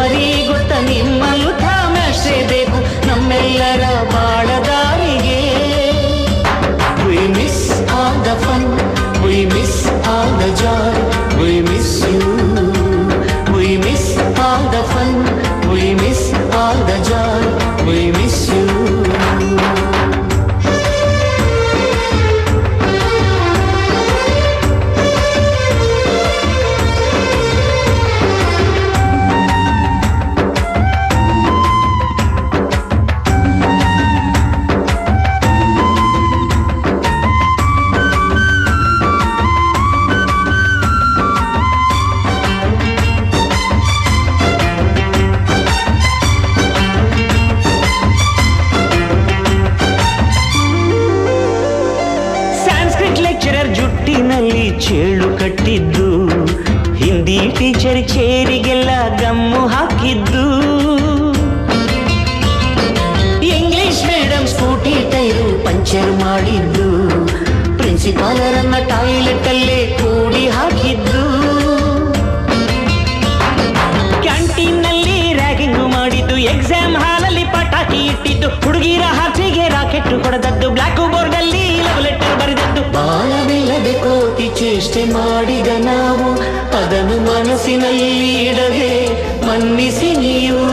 ಬರೀ ಗೊತ್ತ ನಿಮ್ಮಲ್ಲೂ ತಾಮಷ್ಟೇ ಬೇಕು ನಮ್ಮೆಲ್ಲರ ಬಾಳದಾರಿಗೆ. We miss all the fun, we miss all the joy, we miss you. We miss all the fun, we miss all the joy, we miss you. ಜುಟ್ಟಿನಲ್ಲಿ ಚೇಳು ಕಟ್ಟಿದ್ದು, Hindi teacher ಚೇರಿಗೆಲ್ಲ gum ಹಾಕಿದ್ದು, English madam scooty tyre puncture ಮಾಡಿದ್ದು, ಪ್ರಿನ್ಸಿಪಾಲರನ್ನ toilet ಅಲ್ಲೇ ಕೂಡಿ ಹಾಕಿದ್ದು, ಕ್ಯಾಂಟೀನ್ನಲ್ಲಿ ragging ಮಾಡಿದ್ದು, exam ಹಾಲಲ್ಲಿ ಪಟಾಕಿ ಇಟ್ಟಿದ್ದು, ಹುಡುಗಿರ ಹಾಸಿಗೆ ರಾಕೆಟ್ ಹೊಡೆದದ್ದು, ಬ್ಲಾಕ್ ಬೋರ್ಡ್ ಅಲ್ಲಿ ಲವ್ ಲೆಟರ್ ಬರೆದದ್ದು. ಬಾಳವಿಲ್ಲದೆ ಕೋತಿ ಚೇಷ್ಟೆ ಮಾಡಿದ ನಾವು ಅದನ್ನು ಮನಸ್ಸಿನಲ್ಲಿ ಇಡದೆ ಮನ್ನಿಸಿ ನೀವು.